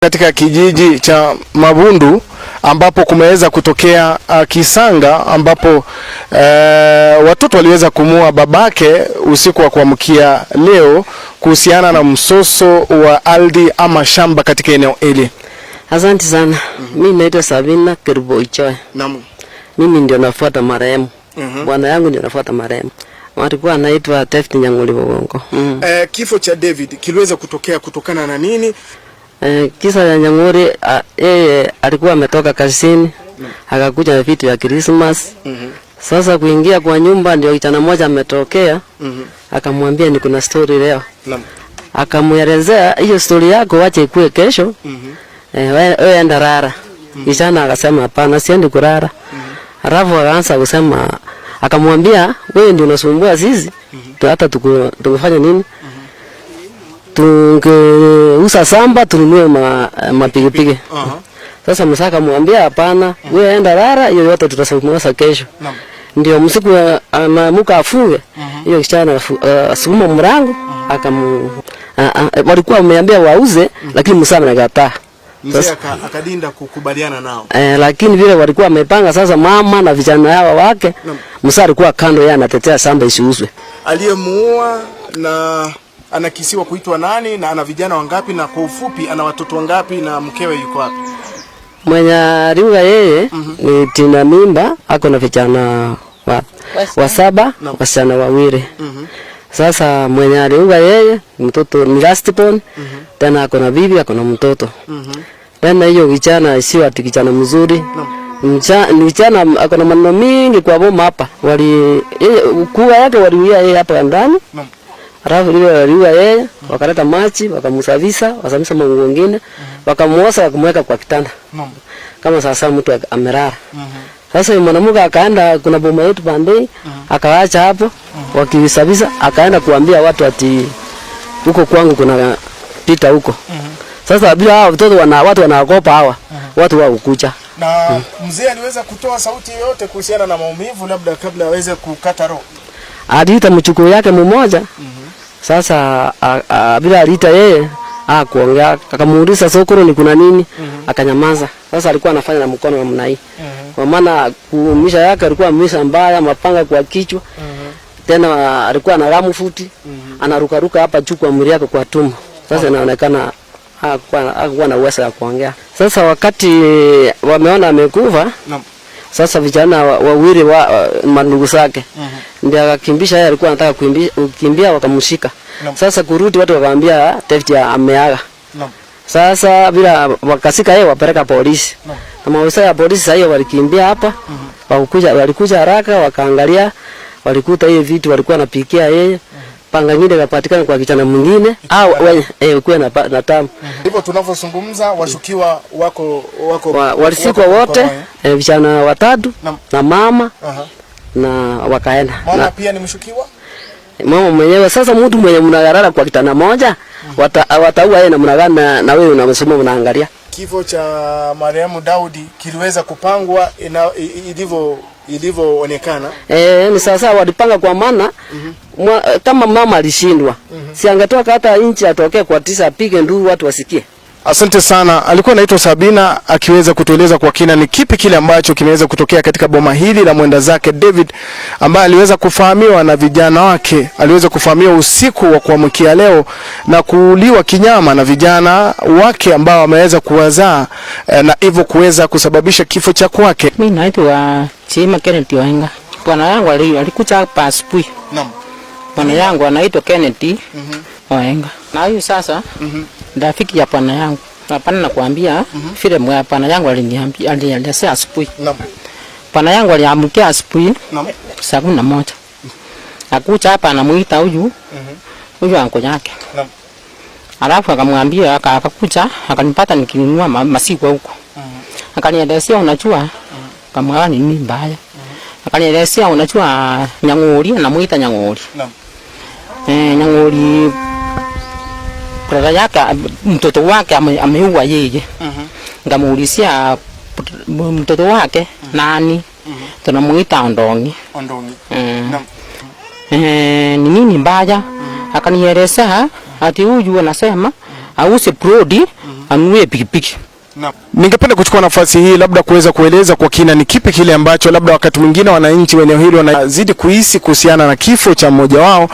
Katika kijiji cha Mabundu ambapo kumeweza kutokea kisanga ambapo watoto waliweza kumuua babake usiku wa kuamkia leo kuhusiana na msoso wa ardhi ama shamba katika eneo hili. Asante sana. Mimi naitwa Sabina Keriboichoe. Naam. Mimi ndio nafuata marehemu. Bwana yangu ndio nafuata marehemu. Alikuwa anaitwa David Nyang'oli Bogongo. Kifo cha David kiliweza kutokea kutokana na nini? Kisa ya Nyang'oli yeye alikuwa ametoka kazini, akakuja na vitu ya Christmas. Sasa kuingia kwa nyumba ndio kijana mmoja ametokea, akamwambia niko na story leo. Akamuelezea hiyo story yako wache ikue kesho. Wewe enda rara. Kijana akasema hapana, siendi kulala. Alafu akaanza kusema, akamwambia wewe ndio unasumbua sisi. Hata tukufanya nini? Tungeuza shamba tununue mapigipigi. Sasa msaka mwambia hapana, wewe enda rara, hiyo yote tutasumbuana kesho. Ndio msiku anamuka afunge. Hiyo kijana asuma mrango walikuwa wameambia wauze, lakini msama anakataa. Mzee akadinda kukubaliana nao. Lakini vile walikuwa wamepanga sasa mama na vijana hao wake, msama alikuwa kando yeye anatetea shamba isiuzwe. Aliyemuua na anakisiwa kuitwa nani na ana vijana wangapi na kwa ufupi ana watoto wangapi na mkewe yuko wapi? Mwenye aliua yeye ni tina mimba, ako na vijana wa saba, wasichana wawili. Sasa mwenye aliua yeye mtoto ni last born, tena ako na bibi, ako na mtoto. Tena hiyo kijana sio ati kijana mzuri. Kijana ako na maneno mingi kwa boma hapa. Kuwa yake waliuia yeye hapa ndani. Alafu ile waliua yeye, wakaleta maji, wakamsafisha, wasamisha mambo mengine, wakamuosha wakamweka kwa kitanda. Kama sasa mtu amelala. Sasa mwanamke akaenda, kuna boma yetu pande, akaacha hapo, wakisafisha, akaenda kuambia watu ati huko kwangu kuna pita huko. Sasa bila hao watoto watu wanaogopa hawa, watu wao kukucha. Na mzee aliweza kutoa sauti yoyote kuhusiana na maumivu labda kabla aweze kukata roho? Aliita mchukuu yake mmoja. Sasa bila aliita yeye kuongea, akamuuliza sokoro ni kuna nini, akanyamaza. Sasa alikuwa anafanya na mkono wa mnai. Kwa maana kuumisha yake alikuwa amemisha mbaya, mapanga kwa kichwa. Tena alikuwa na lamu futi, anaruka hapa juu kwa mwili yake kwa tumbo. Sasa inaonekana hakuwa na uwezo wa kuongea. Sasa wakati wameona amekufa, sasa vijana wawili wa mandugu zake ndio akakimbisha, yeye alikuwa anataka kukimbia, wakamshika. Sasa kurudi watu wakamwambia David ameaga. Sasa bila wakasika yeye wapeleka polisi. Kama maafisa ya polisi sasa walikimbia hapa, walikuja haraka wakaangalia, walikuta hiyo vitu walikuwa wanapikia yeye. Panga nyingine kapatikana kwa kijana mwingine au kwa na tamu. Hivyo tunavyozungumza washukiwa wako walisikwa wote, vijana watatu na mama na wakaenda. Mama pia ni mshukiwa? Mama mwenyewe. Sasa mtu mwenye mnagarara kwa kitana moja wataua yeye na mnagana na wewe unamsoma unaangalia. Kifo cha marehemu Daudi kiliweza kupangwa ilivyoonekana. Ni sasa walipanga kwa maana kama mama alishindwa, si angetoka hata inchi atokee kwa tisa apige nduru watu wasikie. Asante sana. Alikuwa anaitwa Sabina akiweza kutueleza kwa kina ni kipi kile ambacho kimeweza kutokea katika boma hili la mwenda zake David, ambaye aliweza kufahamiwa na vijana wake, aliweza kufahamiwa usiku wa kuamkia leo na kuuliwa kinyama na vijana wake ambao wameweza kuwazaa na hivyo kuweza kusababisha kifo cha kwake. Mimi naitwa Chima Kennedy Oenga. Bwana yangu alikuja hapa asubuhi. Naam. Bwana yangu anaitwa Kennedy Oenga. Na huyu sasa rafiki ya bwana yangu. Hapana nakwambia vile bwana yangu aliniambia alielezea asubuhi. Naam. Bwana yangu aliamkia asubuhi. Naam. Saa 11. Akuja hapa anamuita huyu. Huyu anko yake. Naam. Alafu akamwambia akakuja akanipata nikinunua masikwa huko. Akanielezea unajua kama ni nini mbaya. Akanielezea unajua Nyang'oli, anamuita Nyang'oli. Naam. Nyang'oli brother yake mtoto wake ameua yeye. Ngamuulizia mtoto wake nani? Tunamuita Ondongi. Naam. Ni nini mbaya? Akanielezea ati huyu anasema auze brodi anunue pikipiki. Ningependa kuchukua nafasi hii labda kuweza kueleza kwa kina ni kipi kile ambacho labda wakati mwingine wananchi wa eneo hili wanazidi kuhisi kuhusiana na kifo cha mmoja wao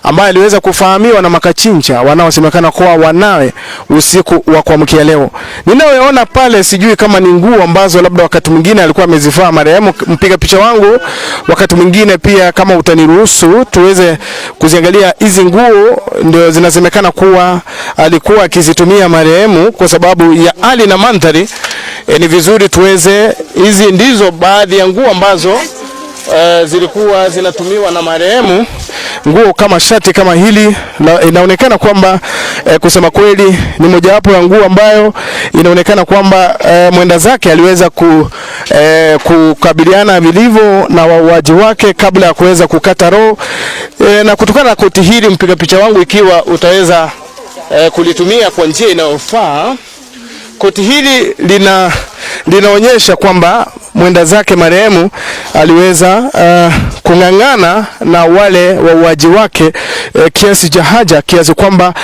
ambaye aliweza kufahamiwa na makachincha wanaosemekana kuwa wanawe usiku wa kuamkia leo. Ninayoona pale sijui kama ni nguo ambazo labda wakati mwingine alikuwa amezivaa marehemu. Mpiga picha wangu, wakati mwingine pia kama utaniruhusu tuweze kuziangalia hizi nguo, ndio zinasemekana kuwa alikuwa akizitumia marehemu kwa sababu ya hali na mandhari. Ni vizuri tuweze, hizi ndizo baadhi ya nguo ambazo zilikuwa zinatumiwa na marehemu. Nguo kama shati kama hili inaonekana kwamba kusema kweli ni mojawapo ya nguo ambayo inaonekana kwamba mwenda zake aliweza kukabiliana vilivyo na wauaji wake kabla ya kuweza kukata roho. Na kutokana na koti hili, mpiga picha wangu, ikiwa utaweza kulitumia kwa njia inayofaa, koti hili linaonyesha kwamba mwenda zake marehemu aliweza kung'ang'ana na wale wauaji wake kiasi cha haja, kiasi kwamba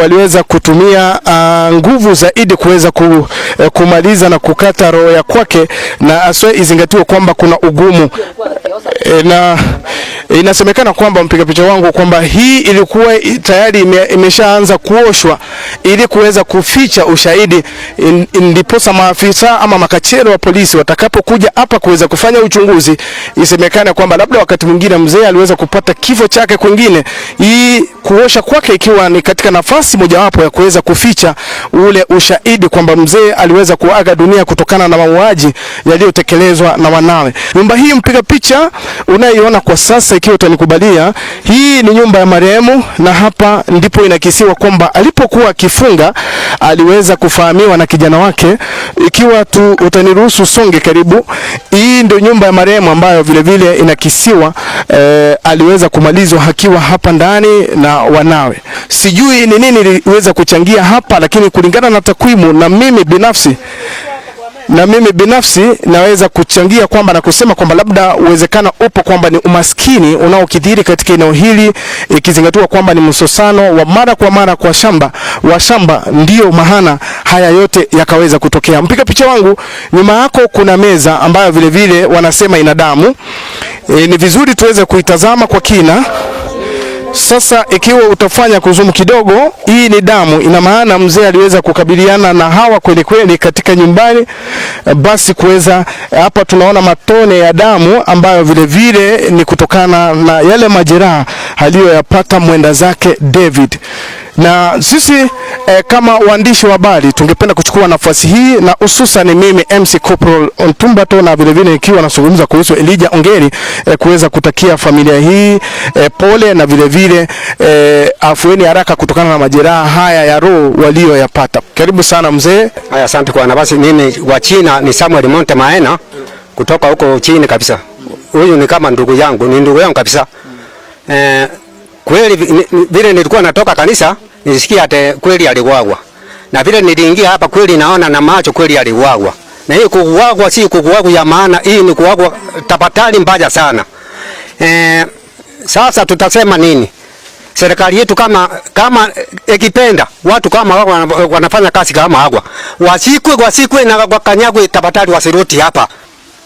waliweza kutumia nguvu zaidi kuweza kumaliza na kukata roho ya kwake, na aswe izingatiwe kwamba kuna ugumu. Na inasemekana kwamba mpiga picha wangu kwamba hii ilikuwa tayari imeshaanza kuoshwa ili kuweza kuficha ushahidi, ndiposa maafisa ama makachero wa polisi watakapokuja hapa kuweza kufanya uchunguzi, isemekane kwamba labda wakati mwingine mzee aliweza kupata kifo chake kwingine, hii kuosha kwake ikiwa ni katika nafasi mojawapo ya kuweza kuficha ule ushahidi kwamba mzee aliweza kuaga dunia kutokana na mauaji yaliyotekelezwa na wanawe. Nyumba hii, mpiga picha, unaiona kwa sasa, ikiwa utanikubalia, hii ni nyumba ya marehemu, na hapa ndipo inakisiwa kwamba alipokuwa akifunga aliweza kufahamiwa na kijana wake. Ikiwa utaniruhusu songe karibu, hii ndio nyumba ya marehemu ambayo vile vile inakisiwa aliweza kumalizwa akiwa hapa ndani na wanawe. Sijui ni nini iliweza kuchangia hapa, lakini kulingana na takwimu na mimi binafsi naweza kuchangia kwamba na kusema kwamba labda uwezekano upo kwamba ni umaskini unaokithiri katika eneo hili, ikizingatiwa kwamba ni msosano wa mara kwa mara kwa shamba, ndio maana haya yote yakaweza kutokea. Mpiga picha wangu, nyuma yako kuna meza ambayo vile vile wanasema ina damu. Ni vizuri tuweze kuitazama kwa kina. Sasa ikiwa utafanya kuzumu kidogo, hii ni damu, ina maana mzee aliweza kukabiliana na hawa kweli kweli katika nyumbani. Basi kuweza hapa tunaona matone ya damu ambayo vile vile ni kutokana na yale majeraha aliyoyapata mwenda zake David. Na sisi kama waandishi wa habari tungependa kuchukua nafasi hii, na hususan mimi MC Corporal Ontumbato, na vile vile ikiwa nazungumza kuhusu Elijah Ongeri, kuweza kutakia familia hii pole na vile vile afueni haraka kutokana na majeraha haya ya roho walioyapata. Karibu sana mzee. Haya, asante kwa nafasi. Mimi wa China ni Samuel Monte Maena kutoka huko chini kabisa. Huyu ni kama ndugu yangu kabisa. Kweli vile nilikuwa natoka kanisa nilisikia ate kweli aliuawa. Na vile niliingia hapa kweli naona na macho kweli aliuawa. Na hii kuuawa si kuuawa ya maana, hii ni kuuawa tapatali mbaya sana. Sasa tutasema nini? Serikali yetu kama ikipenda watu kama wanafanya kazi kama hawa, wasikwe na wakanyagwe tapatali wasirudi hapa.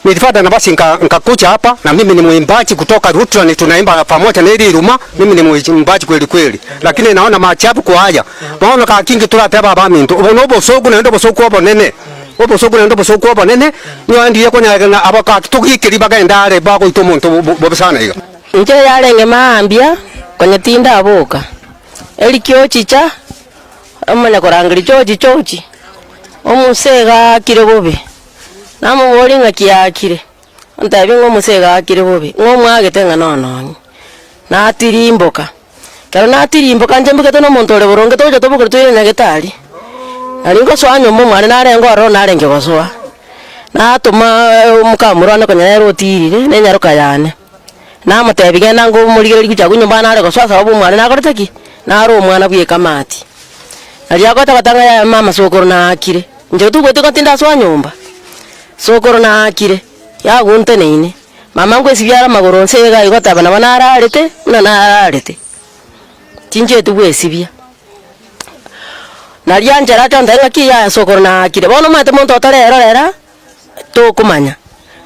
Nilipata nafasi nikakuja hapa, na mimi ni mwimbaji kutoka Rutland, tunaimba pamoja na ile Ruma. Mimi ni mwimbaji kweli, lakini naona maajabu kwa haya. Naona ka kingi tulateba baminto onobo soku na ndo soku obo nene, obo soku na ndo soku obo nene ni andi yako na abaka tukikiri bagenda ale bako itomonto bobesana hiyo nje yalenge maambia kwenye tinda aboka elikyo chicha amanya korangiri chochi omusega kire bobe namuboli ngakiakire ntabi ngomusega akire bobe ngomwagetenga nono natirimboka kero natirimboka njembeke tono muntu ole boronge toje tobukuru tuyire nyagetari alingo swanyo mu mwana narengo aro narenge goswa natuma mukamurana konyera rotirire nenyaruka yane namutebiga nango murigere gicha kunyumba nare goswa sababu mwana nakoroteki naro umwana bwiye kamati aliyakota katanga ya mama sokoro na akire nje tugwete katinda swa nyumba sokoro na akire ya gunte neine mama ngwe sibyara magoro nsega igota bana banararete na nararete tinje tugwe sibya na lianjera chonde ngaki ya sokoro na kire bono mate muntu otarera to kumanya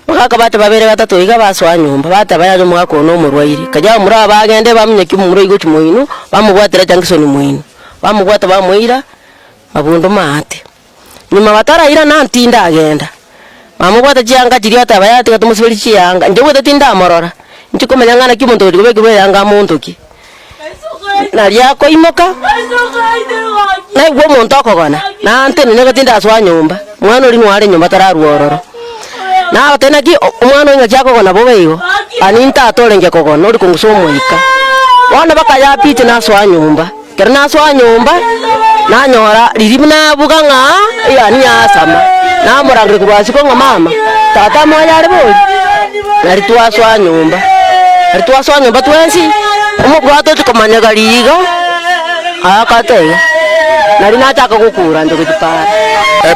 bakaka bate babere batatu iga baswa nyumba bate bayaje mwako no murwaire kaja mura bagende bamenye kimuro igo kimoino bamugwatira Junction muino bamugwata bamuira mabundo mate nyuma batara ira na ntinda agenda bamugwata chianga chiriota bayate katumusubiri chianga nje gwete tinda morora nje kumenya ngana kimuntu uri kubeke yanga muntu ki na lyako imoka na igwo muntu akogona na ante nene gatinda aswa nyumba mwana uri nware nyumba tararuororo na batena ki umwana inga chako kona bobeyo aninta atolenge kokona uri kungusomoika wana bakaya pite na aswa nyumba kerna aswa nyumba na nyora liribna buganga yani asama na morangre kubasiko ngo mama tata moya rebo nari tuaswa nyumba twensi umugwato tukomanya galiga akate nari nataka kukura ndo kitipara.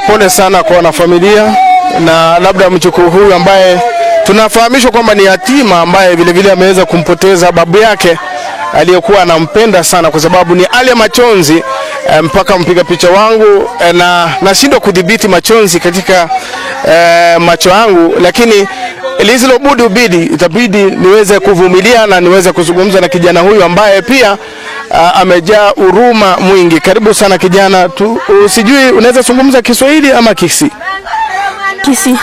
Pole sana kwa na familia na labda mjukuu huyu ambaye tunafahamishwa kwamba ni yatima ambaye vile vile ameweza kumpoteza babu yake aliyekuwa anampenda sana, kwa sababu ni ale machozi mpaka mpiga picha wangu na nashindwa kudhibiti machozi katika macho yangu, lakini ilizilobudi ubidi itabidi niweze kuvumilia na niweze kuzungumza na kijana huyu ambaye pia amejaa huruma mwingi. Karibu sana kijana tu, sijui unaweza zungumza Kiswahili ama Kisi? Kisi.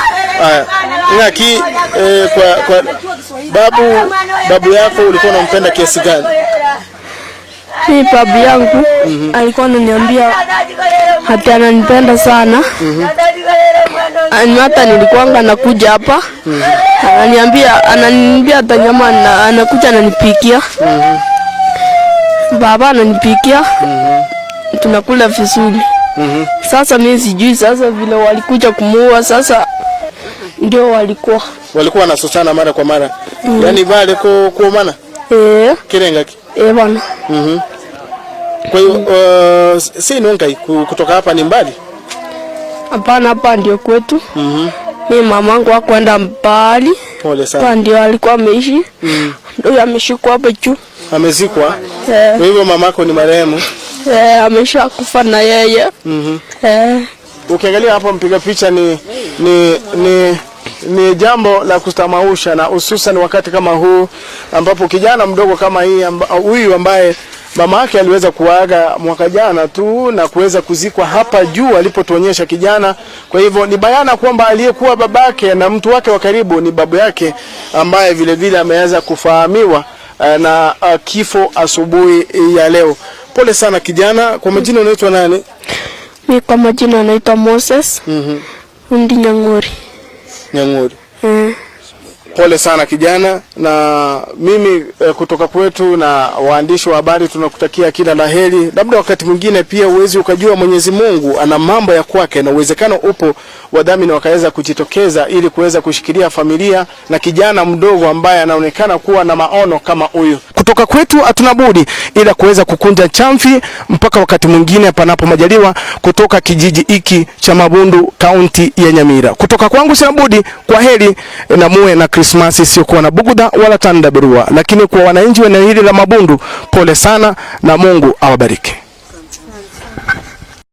Ngaki kwa babu yako ulikuwa unampenda kiasi gani? Mimi babu yangu alikuwa ananiambia hata ananipenda sana. Hata nilikuanga nakuja hapa. Ananiambia hata nyama anakuja ananipikia. Baba ananipikia. Tunakula vizuri. Sasa mimi sijui sasa vile walikuja kumuua sasa ndio walikuwa wanasosana mara kwa mara. Yaani vale kuomana? Kirengaki? Bwana. Kwa hiyo si nongai kutoka hapa ni mbali? Hapana, hapa ndio kwetu. Mimi mamangu hakwenda mbali. Pole sana. Hapa ndio alikuwa ameishi. Ndio ameshikwa hapa juu. Amezikwa? Kwa hivyo mamako ni marehemu? Ameshakufa na yeye. Ukiangalia hapo mpiga picha ni jambo la kustamausha, na hususan wakati kama huu ambapo kijana mdogo kama huyu ambaye mama yake aliweza kuaga mwaka jana tu na kuweza kuzikwa hapa juu alipotuonyesha kijana. Kwa hivyo ni bayana kwamba aliyekuwa babake na mtu wake wa karibu ni babu yake ambaye vile vile ameweza kufahamiwa na kifo asubuhi ya leo. Pole sana kijana. Kwa majina unaitwa nani? Mimi kwa majina naitwa Moses. Undi Nyang'ori. Pole sana kijana, na mimi kutoka kwetu na waandishi wa habari tunakutakia kila laheri. Labda wakati mwingine pia uwezi ukajua Mwenyezi Mungu ana mambo ya kwake, na uwezekano upo wadhamini wakaweza kujitokeza ili kuweza kushikilia familia na kijana mdogo ambaye anaonekana kuwa na maono kama huyu. Kutoka kwetu hatuna budi ila kuweza kukunja chamfi mpaka wakati mwingine panapo majaliwa, kutoka kijiji hiki cha Mabundu, kaunti ya Nyamira. Kutoka kwangu sina budi, kwa heri na muwe na Krismasi sio kuwa na buguda wala tanda berua. Lakini kwa wananchi wa eneo hili la Mabundu, pole sana na Mungu awabariki.